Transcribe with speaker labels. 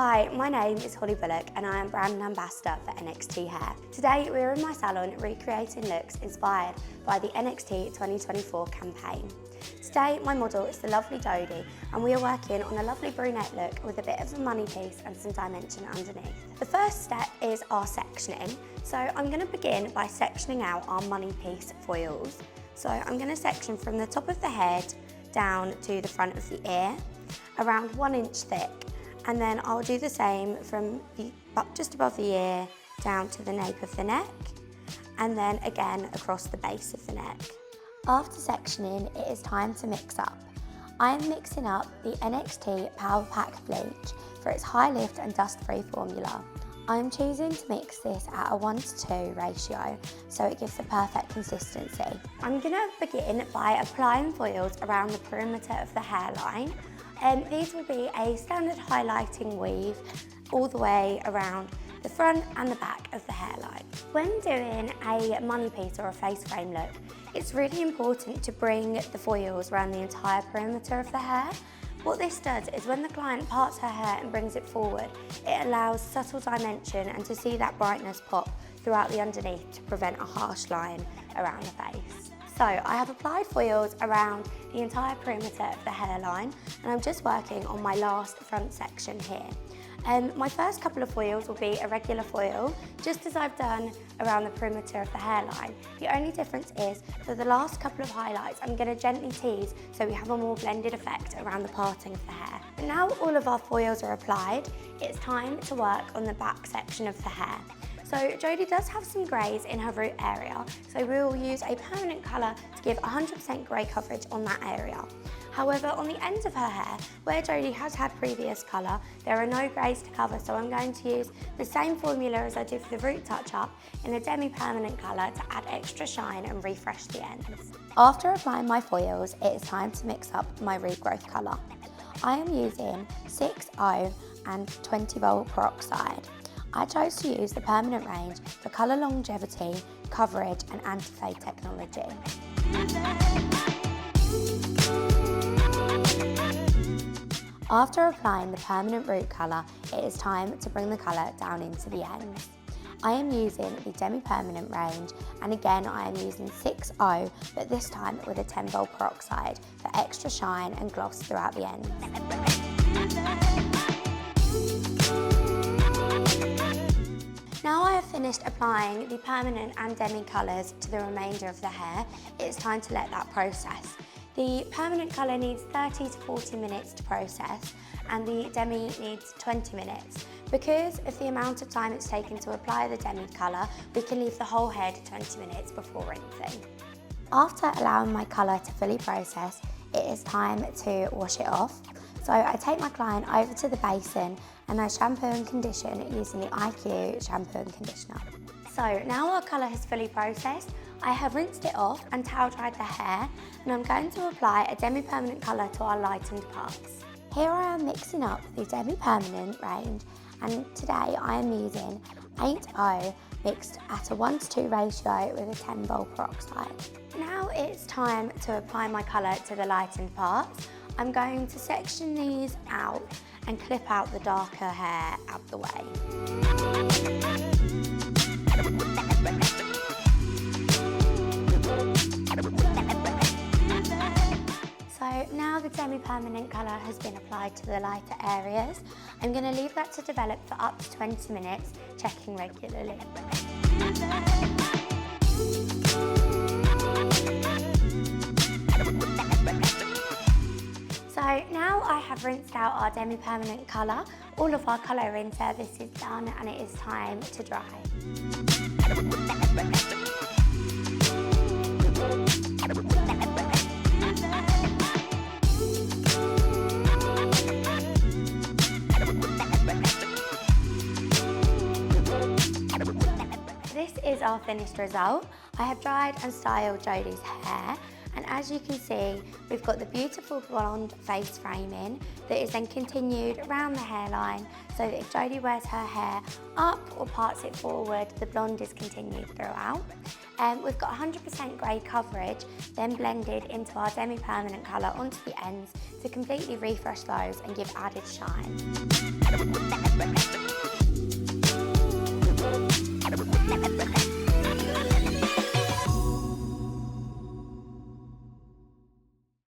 Speaker 1: Hi, my name is Holly and I am Brand Ambassador for NXT Hair. Today we're in my salon recreating looks inspired by the NXT 2024 campaign. Today my model is the lovely Jodie and we are working on a lovely brunette look with a bit of a money piece and some dimension underneath. The first step is our sectioning. So I'm going to begin by sectioning out our money piece foils. So I'm going to section from the top of the head down to the front of the ear, around 1 inch thick. And then I'll do the same from just above the ear down to the nape of the neck, and then again across the base of the neck. After sectioning, it is time to mix up. I am mixing up the NXT Power Pack Bleach for its high lift and dust-free formula. I am choosing to mix this at a 1:2 ratio, so it gives the perfect consistency. I'm going to begin by applying foils around the perimeter of the hairline. These will be a standard highlighting weave all the way around the front and the back of the hairline. When doing a money piece or a face frame look, it's really important to bring the foils around the entire perimeter of the hair. What this does is when the client parts her hair and brings it forward, it allows subtle dimension and to see that brightness pop throughout the underneath to prevent a harsh line around the face. So I have applied foils around the entire perimeter of the hairline and I'm just working on my last front section here. My first couple of foils will be a regular foil, just as I've done around the perimeter of the hairline. The only difference is, for the last couple of highlights, I'm going to gently tease so we have a more blended effect around the parting of the hair. And now all of our foils are applied, it's time to work on the back section of the hair. So Jodie does have some greys in her root area, so we will use a permanent colour to give 100% grey coverage on that area. However, on the ends of her hair, where Jodie has had previous colour, there are no greys to cover, so I'm going to use the same formula as I did for the root touch-up in a demi-permanent colour to add extra shine and refresh the ends. After applying my foils, it is time to mix up my regrowth colour. I am using 6O and 20 volt peroxide. I chose to use the permanent range for colour longevity, coverage and anti-fade technology. After applying the permanent root colour, it is time to bring the colour down into the ends. I am using the demi-permanent range and again I am using 6O, but this time with a 10 volt peroxide for extra shine and gloss throughout the ends. Now I have finished applying the permanent and demi colours to the remainder of the hair, it's time to let that process. The permanent colour needs 30 to 40 minutes to process and the demi needs 20 minutes. Because of the amount of time it's taken to apply the demi colour, we can leave the whole head 20 minutes before rinsing. After allowing my colour to fully process, it is time to wash it off. So I take my client over to the basin and I shampoo and condition using the IQ shampoo and conditioner. So now our colour has fully processed, I have rinsed it off and towel dried the hair and I'm going to apply a demi-permanent colour to our lightened parts. Here I am mixing up the demi-permanent range and today I am using 8O mixed at a 1:2 ratio with a 10 volt peroxide. Now it's time to apply my colour to the lightened parts. I'm going to section these out and clip out the darker hair out the way. So now the demi-permanent colour has been applied to the lighter areas. I'm going to leave that to develop for up to 20 minutes, checking regularly. So now I have rinsed out our demi-permanent colour, all of our colour in service is done and it is time to dry. This is our finished result. I have dried and styled Jodie's hair. And as you can see, we've got the beautiful blonde face framing that is then continued around the hairline so that if Jodie wears her hair up or parts it forward, the blonde is continued throughout. We've got 100% grey coverage, then blended into our demi-permanent colour onto the ends to completely refresh those and give added shine.
Speaker 2: brunette.